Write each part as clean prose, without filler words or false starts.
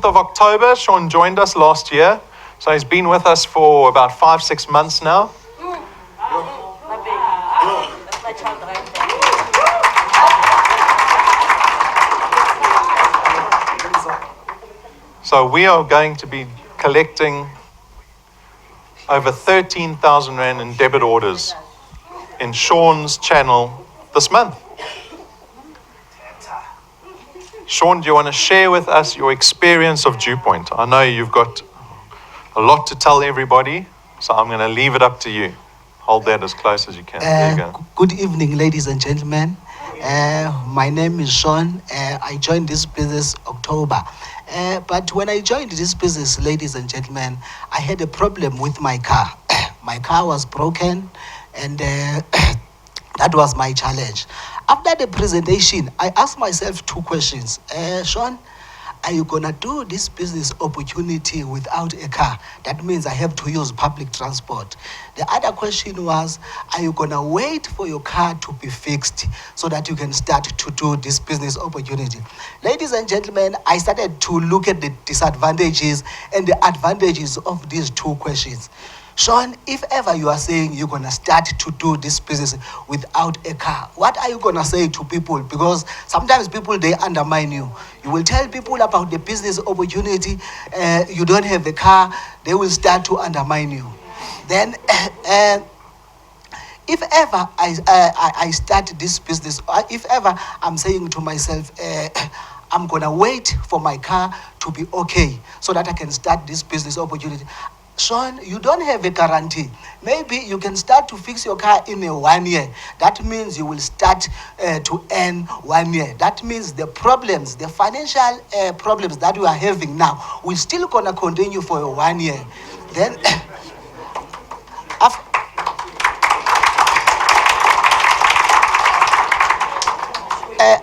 of October, Shaun joined us last year. So he's been with us for about 5-6 months now. So we are going to be collecting over 13,000 Rand in debit orders in Shaun's channel this month. Shaun, do you want to share with us your experience of Dewpoint? I know you've got a lot to tell everybody, so I'm going to leave it up to you. Hold that as close as you can. There you go. Good evening, ladies and gentlemen. My name is Shaun. I joined this business October. But when I joined this business, ladies and gentlemen, I had a problem with my car. My car was broken, and that was my challenge. After the presentation, I asked myself 2 questions. Shaun, are you gonna do this business opportunity without a car? That means I have to use public transport. The other question was, are you gonna wait for your car to be fixed so that you can start to do this business opportunity? Ladies and gentlemen, I started to look at the disadvantages and the advantages of these 2 questions. Shaun, if ever you are saying you're going to start to do this business without a car, what are you going to say to people? Because sometimes people, they undermine you. You will tell people about the business opportunity, you don't have a car, they will start to undermine you. Then, if ever I start this business, if ever I'm saying to myself, I'm going to wait for my car to be okay so that I can start this business opportunity. Shaun, you don't have a guarantee. Maybe you can start to fix your car in 1 year. That means you will start to earn 1 year. That means the problems, the financial problems that you are having now, will still gonna continue for 1 year. Then,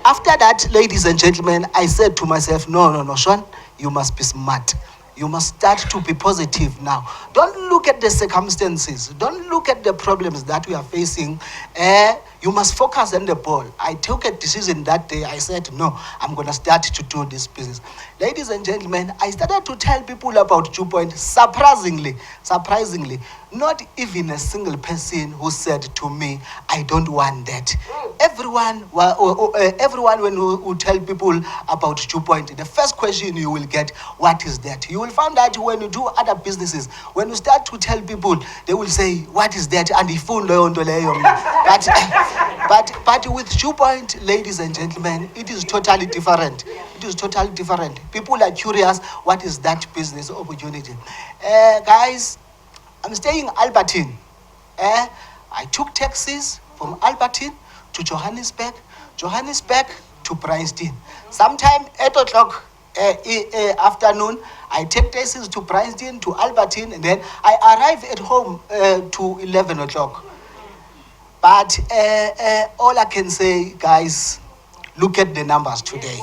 after that, ladies and gentlemen, I said to myself, no, Shaun, you must be smart. You must start to be positive now. Don't look at the circumstances. Don't look at the problems that we are facing. You must focus on the ball. I took a decision that day. I said, no, I'm going to start to do this business. Ladies and gentlemen, I started to tell people about Dewpoint. Surprisingly, not even a single person who said to me, I don't want that. Everyone when you tell people about Dewpoint, the first question you will get, what is that? You will find that when you do other businesses, when you start to tell people, they will say, what is that? And but with Dewpoint, ladies and gentlemen, it is totally different. It is totally different. People are curious, what is that business opportunity? Guys, I'm staying in Albertine. I took taxis from Albertine to Johannesburg to Bryanston. Sometime 8 o'clock afternoon, I take taxis to Bryanston, to Albertine, and then I arrive at home to 11 o'clock. But all I can say, guys, look at the numbers today.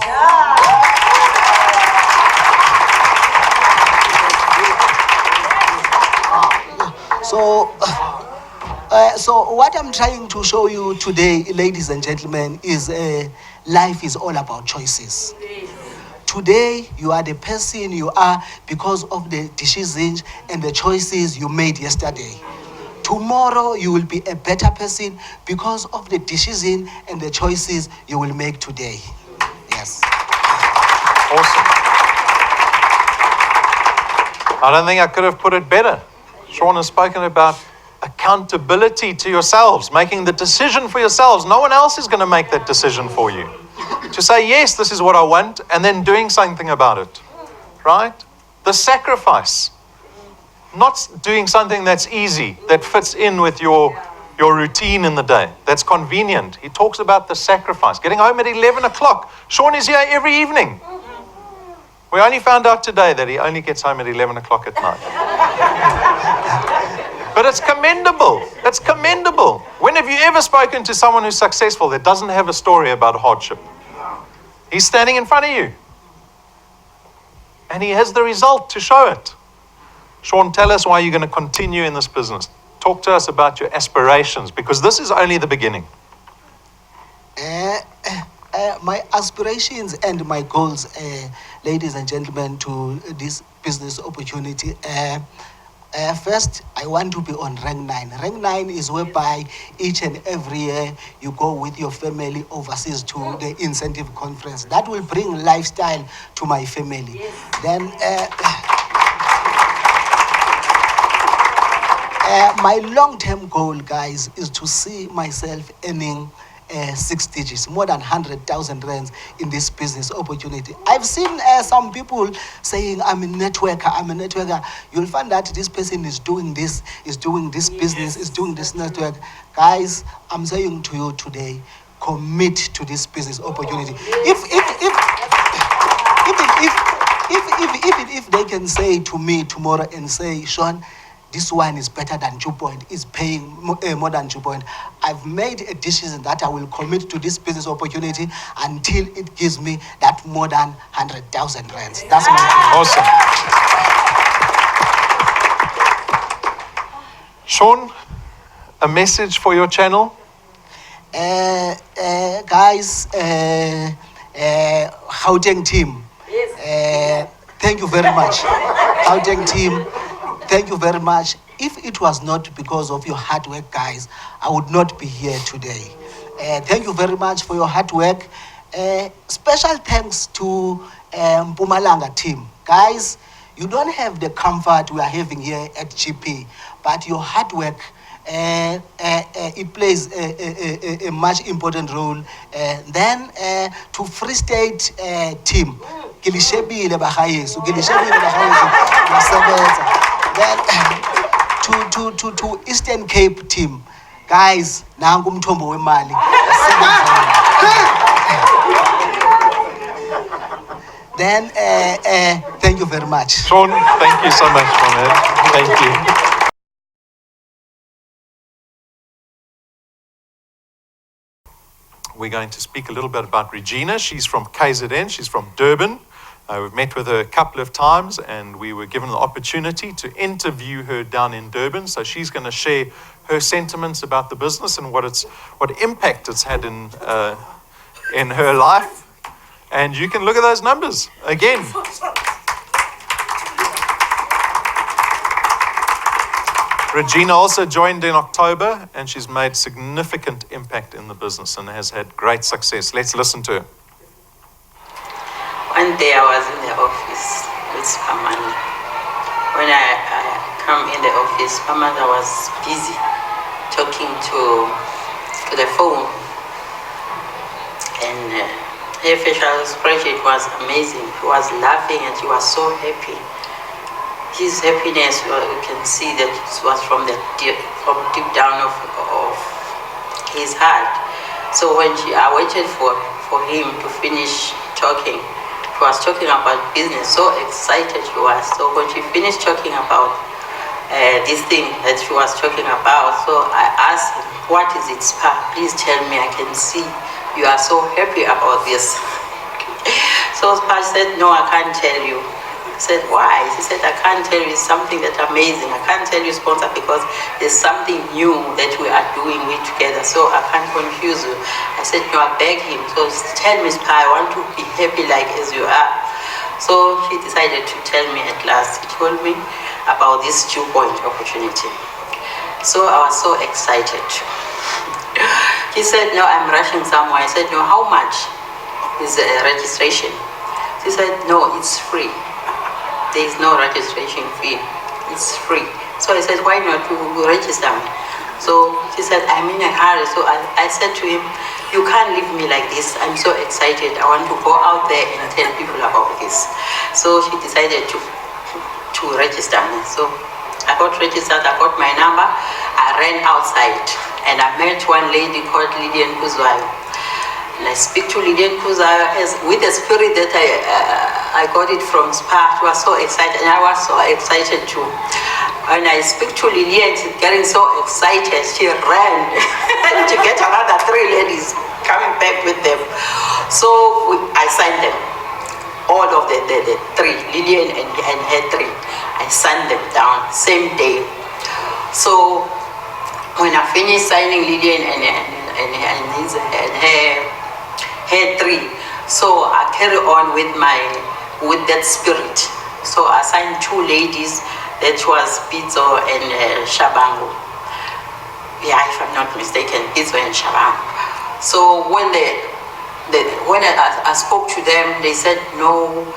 So what I'm trying to show you today, ladies and gentlemen, is life is all about choices. Today, you are the person you are because of the decisions and the choices you made yesterday. Tomorrow, you will be a better person because of the decision and the choices you will make today. Yes. Awesome. I don't think I could have put it better. Shaun has spoken about accountability to yourselves, making the decision for yourselves. No one else is going to make that decision for you. To say, yes, this is what I want, and then doing something about it, right? The sacrifice. Not doing something that's easy, that fits in with your routine in the day, that's convenient. He talks about the sacrifice. Getting home at 11 o'clock. Shaun is here every evening. We only found out today that he only gets home at 11 o'clock at night. But it's commendable. It's commendable. When have you ever spoken to someone who's successful that doesn't have a story about hardship? He's standing in front of you. And he has the result to show it. Shaun, tell us why you're going to continue in this business. Talk to us about your aspirations, because this is only the beginning. My aspirations and my goals, ladies and gentlemen, to this business opportunity. First, I want to be on rank 9. Rank 9 is whereby each and every year you go with your family overseas to the incentive conference. That will bring lifestyle to my family. Yes. Then, my long-term goal, guys, is to see myself earning 6 digits, more than 100,000 rands in this business opportunity. I've seen some people saying, I'm a networker. You'll find that this person is doing this business, is doing this network. Guys, I'm saying to you today, commit to this business opportunity. If they can say to me tomorrow and say, Shaun, this one is better than 2 Point, is paying more than 2 Point. I've made a decision that I will commit to this business opportunity until it gives me that more than 100,000 rands. That's my goal. Awesome. Shaun, a message for your channel? Guys, Gauteng team, thank you very much. Gauteng team, thank you very much. If it was not because of your hard work, guys, I would not be here today. Thank you very much for your hard work. Special thanks to Mpumalanga team. Guys, you don't have the comfort we are having here at GP, but your hard work, it plays a much important role. Then to Free State team, Gilishebile Bahayesu, then to Eastern Cape team, guys, nangu mthombo wemali. Then thank you very much. Shaun, thank you so much for that. Thank you. We're going to speak a little bit about Regina. She's from KZN. She's from Durban. We've met with her a couple of times, and we were given the opportunity to interview her down in Durban. So she's going to share her sentiments about the business and what impact it's had in her life. And you can look at those numbers again. Regina also joined in October, and she's made significant impact in the business and has had great success. Let's listen to her. One day I was in the office with Pamela. When I come in the office, Pamela was busy talking to the phone. And her facial expression was amazing. She was laughing and she was so happy. His happiness, you can see that it was from deep down of his heart. So when I waited for him to finish talking, she was talking about business, so excited she was. So when she finished talking about this thing that she was talking about, so I asked him, what is it, Spa? Please tell me, I can see you are so happy about this. So Spa said, no, I can't tell you. I said, why? He said, I can't tell you, it's something that's amazing. I can't tell you, sponsor, because there's something new that we are doing together, so I can't confuse you. I said, no, I beg him. So tell me, Spa, I want to be happy like as you are. So she decided to tell me at last. He told me about this 2 Point opportunity. So I was so excited. He said, no, I'm rushing somewhere. I said, no, how much is the registration? She said, no, it's free. There is no registration fee. It's free. So I said, why not you register me? So she said, I'm in a hurry. So I said to him, you can't leave me like this. I'm so excited. I want to go out there and tell people about this. So she decided to register me. So I got registered, I got my number. I ran outside and I met one lady called Lydian Kuzwayo. And I speak to Lillian because with the spirit that I got it from Spa, she was so excited, and I was so excited too. When I speak to Lillian, she's getting so excited, she ran to get another 3 ladies coming back with them. So I signed them, all of the 3, Lillian and her 3. I signed them down same day. So when I finished signing Lillian and her 3, so I carry on with that spirit. So I signed 2 ladies, that was Pizzo and Shabangu. Yeah, if I'm not mistaken, Pizzo and Shabangu. So when I spoke to them, they said, no,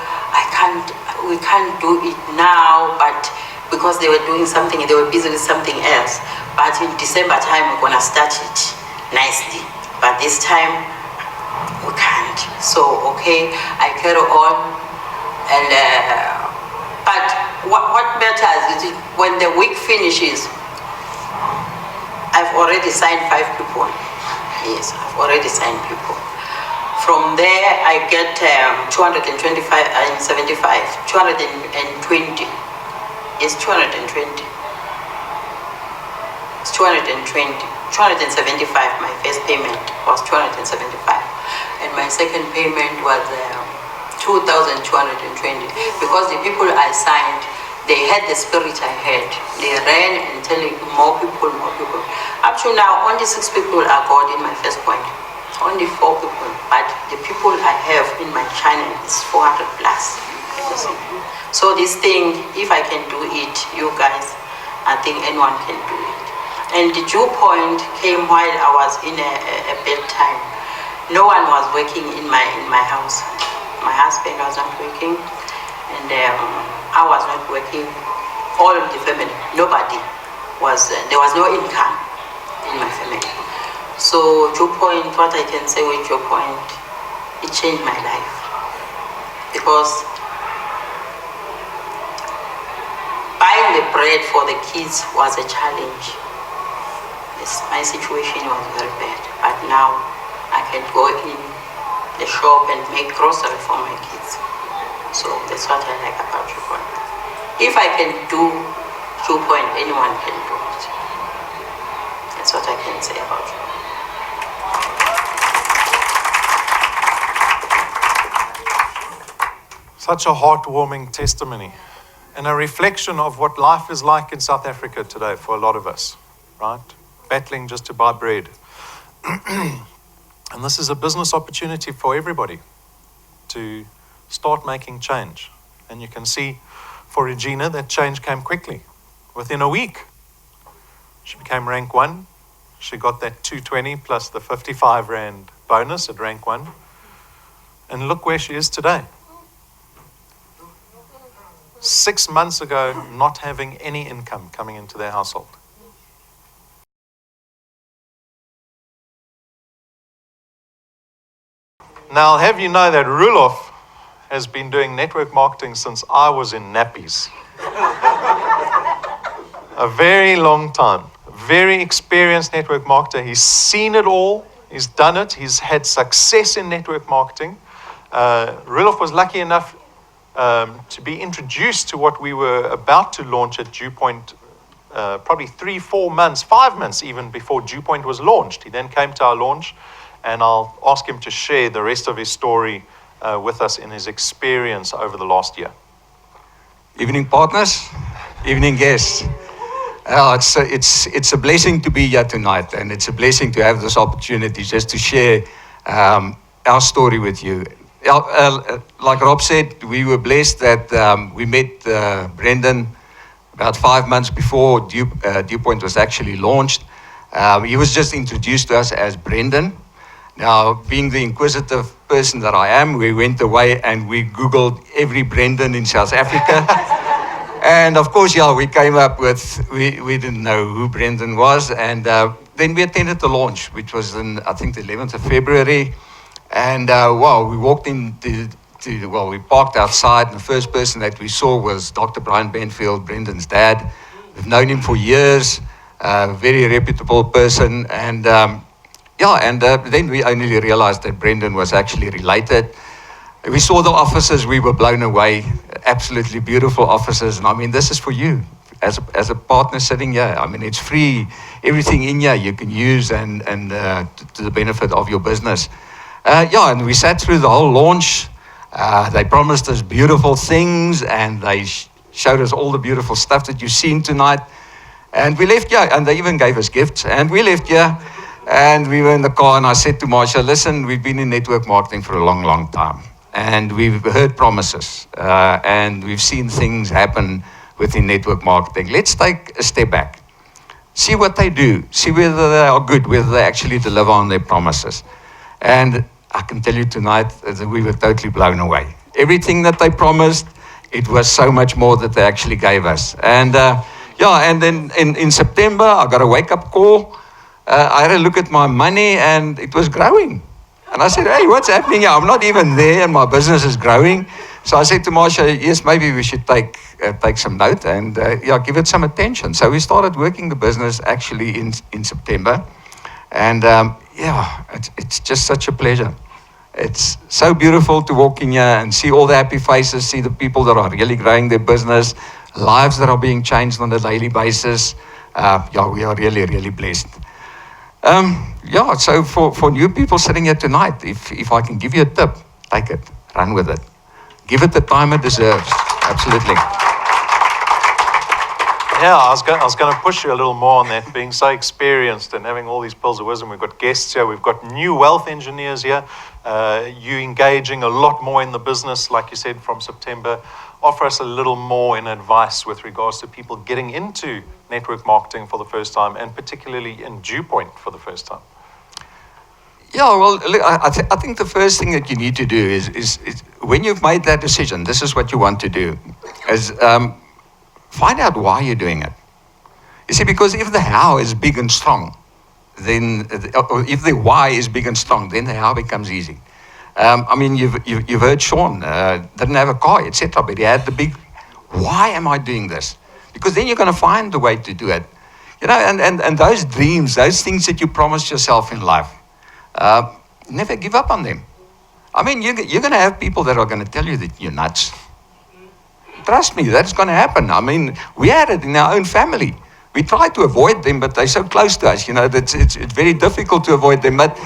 we can't do it now, but because they were doing something, they were busy with something else. But in December time, we're gonna start it nicely. But this time, we can't. So, okay, I carry on. And, but what matters is when the week finishes, I've already signed 5 people. Yes, I've already signed people. From there, I get 225 and 75, 220. It's 220. It's 220. 275, my first payment was 275. And my second payment was 2,220. Because the people I signed, they had the spirit I had. They ran and telling more people. Up to now, only 6 people are got in my first point. Only 4 people, but the people I have in my channel is 400 plus. So this thing, if I can do it, you guys, I think anyone can do it. And the Jew point came while I was in a bad time. No one was working in my house. My husband was not working, and I was not working. All of the family, nobody was. There was no income in my family. So Jew point, what I can say with Jew point, it changed my life, because buying the bread for the kids was a challenge. My situation was very bad, but now I can go in the shop and make grocery for my kids. So that's what I like about Jew point. If I can do Jew point, anyone can do it. That's what I can say about Jew point. Such a heartwarming testimony and a reflection of what life is like in South Africa today for a lot of us, right? Battling just to buy bread. And this is a business opportunity for everybody to start making change. And you can see for Regina, that change came quickly. Within a week, she became rank 1. She got that 220 plus the 55 Rand bonus at rank 1. And look where she is today. 6 months ago, not having any income coming into their household. Now, I'll have you know that Roelof has been doing network marketing since I was in nappies. A very long time. Very experienced network marketer. He's seen it all. He's done it. He's had success in network marketing. Roelof was lucky enough to be introduced to what we were about to launch at Dewpoint probably 3, 4 months, 5 months even before Dewpoint was launched. He then came to our launch, and I'll ask him to share the rest of his story with us in his experience over the last year. Evening partners, evening guests. It's a blessing to be here tonight, and it's a blessing to have this opportunity just to share our story with you. Like Rob said, we were blessed that we met Brendan about 5 months before Dewpoint was actually launched. He was just introduced to us as Brendan. Now, being the inquisitive person that I am, we went away and we Googled every Brendan in South Africa. And of course, yeah, we came up with, we didn't know who Brendan was. And then we attended the launch, which was in, I think, the 11th of February. And we walked into, we parked outside, and the first person that we saw was Dr. Brian Benfield, Brendan's dad. We've known him for years, a very reputable person. And yeah, and then we only realized that Brendan was actually related. We saw the offices, we were blown away. Absolutely beautiful offices. And I mean, this is for you as a partner sitting here. I mean, it's free. Everything in here you can use and to the benefit of your business. Yeah, and we sat through the whole launch. They promised us beautiful things, and they showed us all the beautiful stuff that you've seen tonight. And we left here, and they even gave us gifts. And we left here, and we were in the car, and I said to Marsha, listen, we've been in network marketing for a long, long time. And we've heard promises, and we've seen things happen within network marketing. Let's take a step back. See what they do. See whether they are good, whether they actually deliver on their promises. And I can tell you tonight that we were totally blown away. Everything that they promised, it was so much more that they actually gave us. And yeah, and then in September, I got a wake-up call. I had a look at my money, and it was growing. And I said, hey, what's happening here? I'm not even there, and my business is growing. So I said to Marsha, yes, maybe we should take some note and yeah, give it some attention. So we started working the business actually in September. And yeah, it's just such a pleasure. It's so beautiful to walk in here and see all the happy faces, see the people that are really growing their business, lives that are being changed on a daily basis. Yeah, we are really, really blessed. Yeah, so for new people sitting here tonight, if I can give you a tip, take it, run with it. Give it the time it deserves. Absolutely. Yeah, I was going to push you a little more on that, being so experienced and having all these pearls of wisdom. We've got guests here. We've got new wealth engineers here. You engaging a lot more in the business, like you said, from September. Offer us a little more in advice with regards to people getting into network marketing for the first time, and particularly in Dewpoint for the first time. Yeah, well, look, I think the first thing that you need to do is when you've made that decision, this is what you want to do, is find out why you're doing it. You see, because if the how is big and strong, then, or if the why is big and strong, then the how becomes easy. I mean, you've heard Shaun didn't have a car, etc., but he had the big, why am I doing this? Because then you're going to find the way to do it. You know, and those dreams, those things that you promised yourself in life, never give up on them. I mean, you're going to have people that are going to tell you that you're nuts. Trust me, that's going to happen. I mean, we had it in our own family. We try to avoid them, but they're so close to us, you know, that it's very difficult to avoid them. But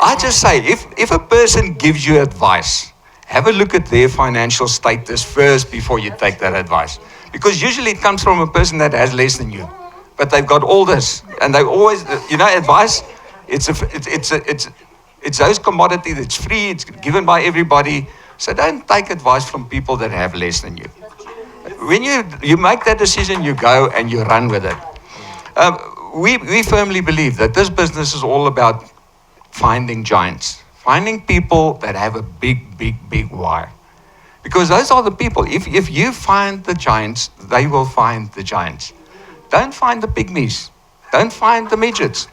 I just say, if a person gives you advice, have a look at their financial status first before you take that advice. Because usually it comes from a person that has less than you. But they've got all this. And they always, you know, advice, it's those commodity that's free, it's given by everybody. So don't take advice from people that have less than you. When you make that decision, you go and you run with it. We firmly believe that this business is all about finding giants, finding people that have a big, big, big why. Because those are the people. If you find the giants, they will find the giants. Don't find the pygmies. Don't find the midgets.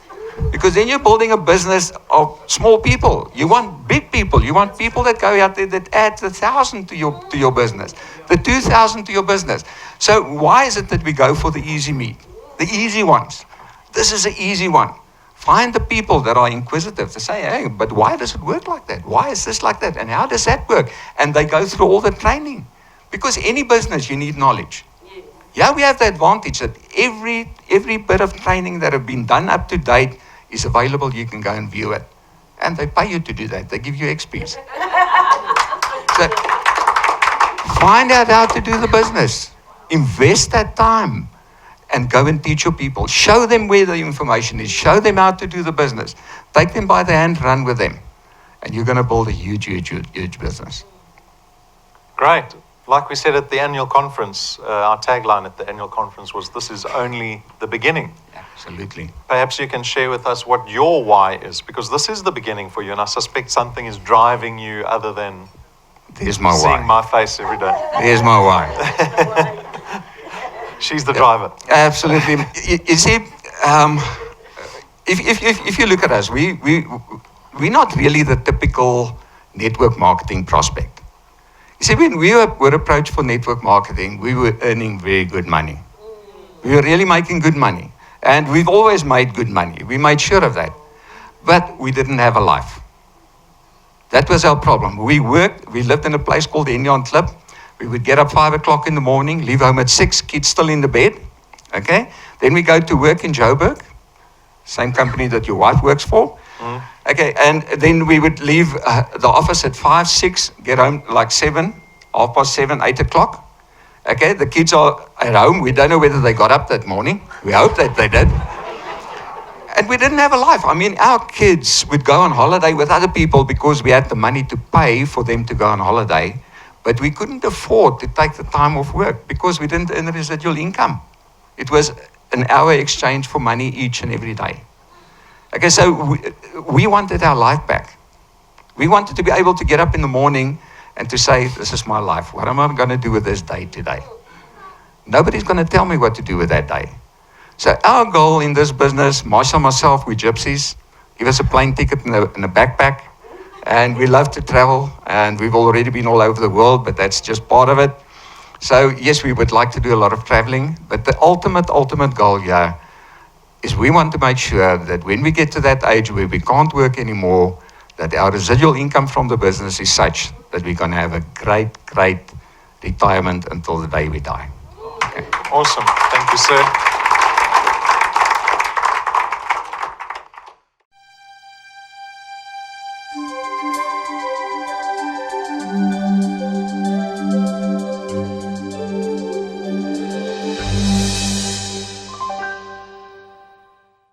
Because then you're building a business of small people. You want big people. You want people that go out there that add the 1,000 to your business, the 2,000 to your business. So why is it that we go for the easy meat, the easy ones? This is an easy one. Find the people that are inquisitive to say, hey, but why does it work like that? Why is this like that? And how does that work? And they go through all the training. Because any business, you need knowledge. Yeah, we have the advantage that every bit of training that have been done up to date is available. You can go and view it. And they pay you to do that. They give you XPs. So find out how to do the business. Invest that time and go and teach your people. Show them where the information is. Show them how to do the business. Take them by the hand, run with them. And you're going to build a huge, huge, huge, huge business. Great. Like we said at the annual conference, our tagline at the annual conference was, this is only the beginning. Absolutely. Perhaps you can share with us what your why is, because this is the beginning for you, and I suspect something is driving you other than There's my seeing why. my face every day. There's my why. She's the driver. Absolutely. You see, if you look at us, we're not really the typical network marketing prospect. You see, when we were approached for network marketing, we were earning very good money. We were really making good money. And we've always made good money. We made sure of that. but we didn't have a life. That was our problem. We worked, we lived in a place called the Indian Club. We would get up 5 o'clock in the morning, leave home at 6, kids still in the bed, okay? Then we go to work in Joburg, same company that your wife works for. Okay, and then we would leave the office at 5, 6, get home like 7, 7:30, 8 o'clock. Okay, the kids are at home. We don't know whether they got up that morning. We hope that they did. And we didn't have a life. I mean, our kids would go on holiday with other people because we had the money to pay for them to go on holiday. But we couldn't afford to take the time off work because we didn't earn residual income. It was an hour exchange for money each and every day. Okay, so we wanted our life back. We wanted to be able to get up in the morning and to say, this is my life. What am I going to do with this day today? Nobody's going to tell me what to do with that day. So our goal in this business, Marshall and myself, we're gypsies. Give us a plane ticket and a backpack. And we love to travel. And we've already been all over the world, but that's just part of it. So yes, we would like to do a lot of traveling. But the ultimate goal here is we want to make sure that when we get to that age where we can't work anymore, that our residual income from the business is such that we're going to have a great retirement until the day we die. Okay. Awesome. Thank you, sir.